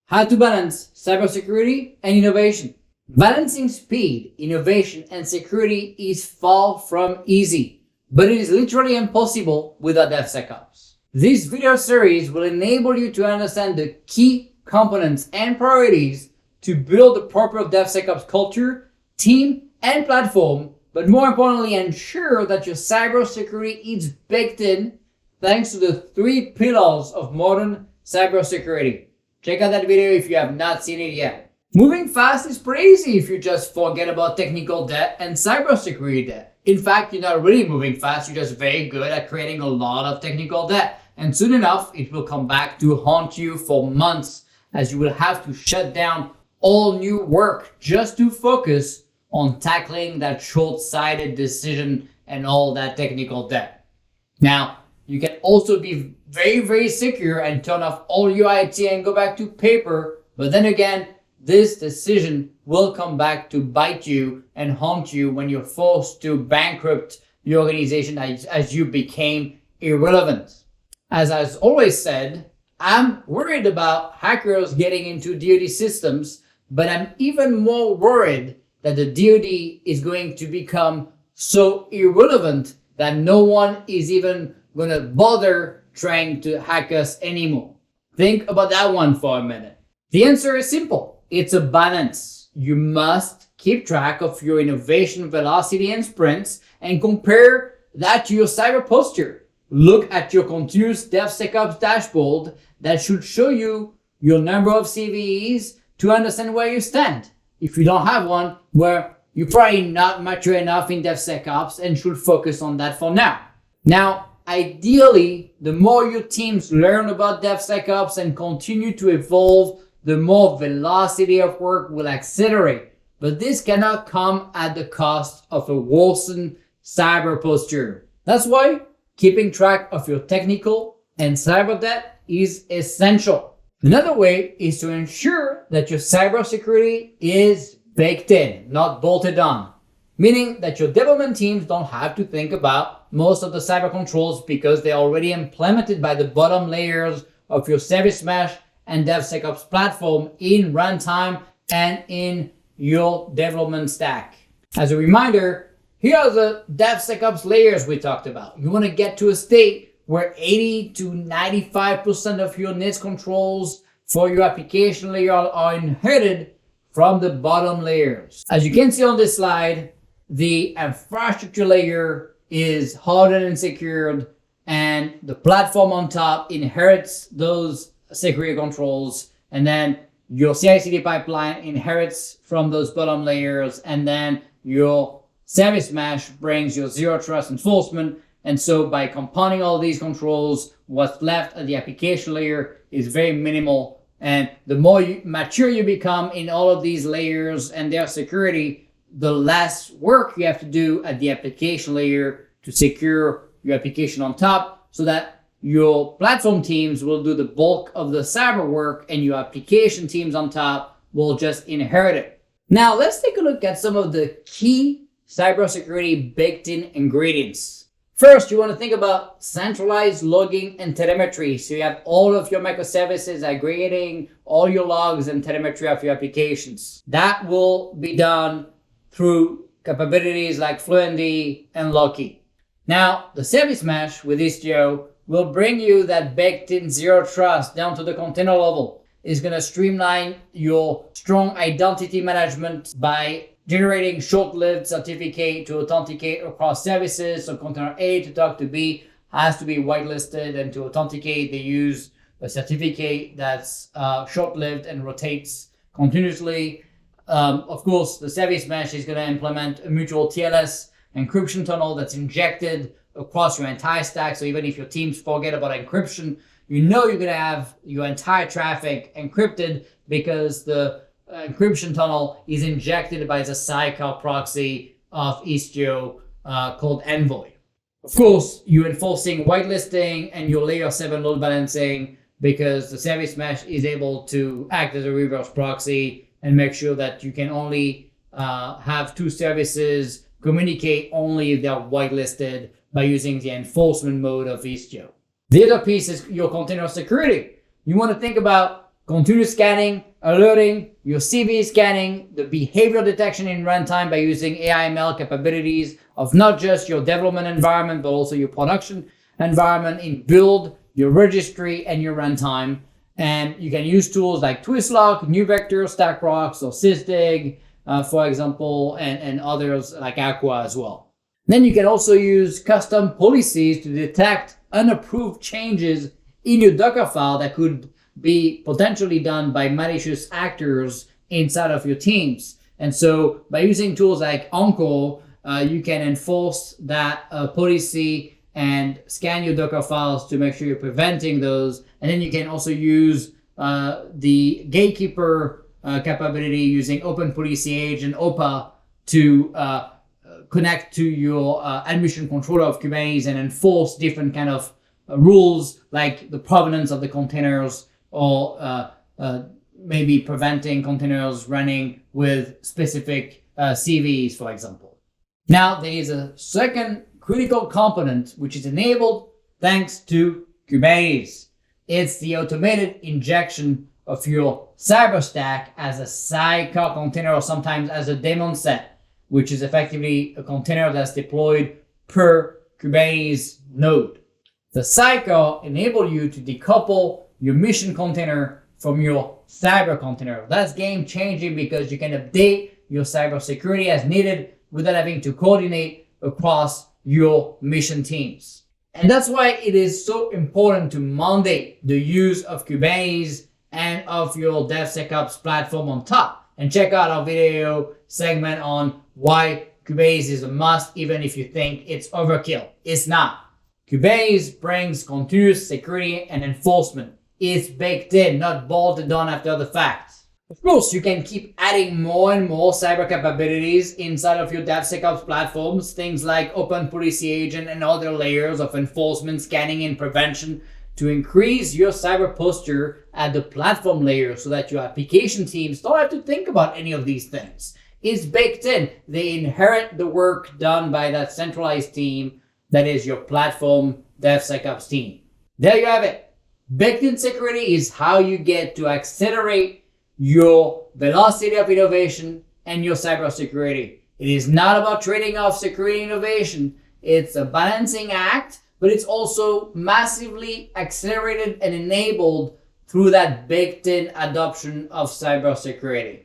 How to balance cybersecurity and innovation. Balancing speed, innovation, and security is far from easy, but it is literally impossible without DevSecOps. This video series will enable you to understand the key components and priorities to build a proper DevSecOps culture, team, and platform, but more importantly, ensure that your cybersecurity is baked in thanks to the 3 pillars of modern cybersecurity. Check out that video if you have not seen it yet. Moving fast is pretty easy if you just forget about technical debt and cybersecurity debt. In fact, you're not really moving fast, you're just very good at creating a lot of technical debt. And soon enough, it will come back to haunt you for months as you will have to shut down all new work just to focus on tackling that short-sighted decision and all that technical debt. Now, you can also be very secure and turn off all your IT and go back to paper. But then again, this decision will come back to bite you and haunt you when you're forced to bankrupt the organization as you became irrelevant. As I've always said, I'm worried about hackers getting into DoD systems, but I'm even more worried that the DoD is going to become so irrelevant that no one is even going to bother trying to hack us anymore. Think about that one for a minute. The answer is simple. It's a balance. You must keep track of your innovation velocity and sprints and compare that to your cyber posture. Look at your continuous DevSecOps dashboard that should show you your number of CVEs to understand where you stand. If you don't have one, well, you're probably not mature enough in DevSecOps and should focus on that for now. Now, ideally, the more your teams learn about DevSecOps and continue to evolve, the more velocity of work will accelerate. But this cannot come at the cost of a worsened cyber posture. That's why keeping track of your technical and cyber debt is essential. Another way is to ensure that your cybersecurity is baked in, not bolted on. Meaning that your development teams don't have to think about most of the cyber controls because they're already implemented by the bottom layers of your Service Mesh and DevSecOps platform in runtime and in your development stack. As a reminder, here are the DevSecOps layers we talked about. You want to get to a state where 80 to 95% of your NIST controls for your application layer are inherited from the bottom layers. As you can see on this slide, the infrastructure layer is hardened and secured, and the platform on top inherits those security controls, and then your CI/CD pipeline inherits from those bottom layers, and then your Service Mesh brings your zero trust enforcement. And so by compounding all these controls, what's left at the application layer is very minimal. And the more mature you become in all of these layers and their security, the less work you have to do at the application layer to secure your application on top, so that your platform teams will do the bulk of the cyber work and your application teams on top will just inherit it. Now let's take a look at some of the key cybersecurity baked-in ingredients. First, you want to think about centralized logging and telemetry. So you have all of your microservices aggregating all your logs and telemetry of your applications. That will be done through capabilities like Fluentd and Loki. Now, the Service Mesh with Istio will bring you that baked-in zero trust down to the container level. It's going to streamline your strong identity management by generating short-lived certificate to authenticate across services. So container A to talk to B has to be whitelisted, and to authenticate, they use a certificate that's short-lived and rotates continuously. Of course, the Service Mesh is going to implement a mutual TLS encryption tunnel that's injected across your entire stack. So even if your teams forget about encryption, you know you're going to have your entire traffic encrypted because the encryption tunnel is injected by the sidecar proxy of Istio called Envoy. Of course, you're enforcing whitelisting and your layer 7 load balancing because the Service Mesh is able to act as a reverse proxy and make sure that you can only have 2 services communicate only if they're whitelisted by using the enforcement mode of Istio. The other piece is your container security. You want to think about continuous scanning, alerting, your CV scanning, the behavioral detection in runtime by using AI/ML capabilities of not just your development environment, but also your production environment in build, your registry, and your runtime. And you can use tools like Twistlock, NuVector, StackRox, or Sysdig, for example, and others like Aqua as well. Then you can also use custom policies to detect unapproved changes in your Docker file that could be potentially done by malicious actors inside of your teams. And so by using tools like OnCall, you can enforce that policy and scan your Docker files to make sure you're preventing those. And then you can also use the gatekeeper capability using OpenPolicy and OPA to connect to your admission controller of Kubernetes and enforce different kind of rules like the provenance of the containers, or maybe preventing containers running with specific CVEs, for example. Now, there is a second critical component which is enabled thanks to Kubernetes. It's the automated injection of your cyber stack as a sidecar container, or sometimes as a daemon set, which is effectively a container that's deployed per Kubernetes node. The sidecar enables you to decouple your mission container from your cyber container. That's game changing because you can update your cybersecurity as needed without having to coordinate across your mission teams. And that's why it is so important to mandate the use of Kubernetes and of your DevSecOps platform on top. And check out our video segment on why Kubernetes is a must, even if you think it's overkill. It's not. Kubernetes brings continuous security and enforcement. It's baked in, not bolted on after the fact. Of course, you can keep adding more and more cyber capabilities inside of your DevSecOps platforms, things like OpenPolicy Agent and other layers of enforcement, scanning, and prevention to increase your cyber posture at the platform layer so that your application teams don't have to think about any of these things. It's baked in. They inherit the work done by that centralized team that is your platform DevSecOps team. There you have it. Baked-in security is how you get to accelerate your velocity of innovation and your cybersecurity. It is not about trading off security innovation. It's a balancing act, but it's also massively accelerated and enabled through that baked-in adoption of cybersecurity.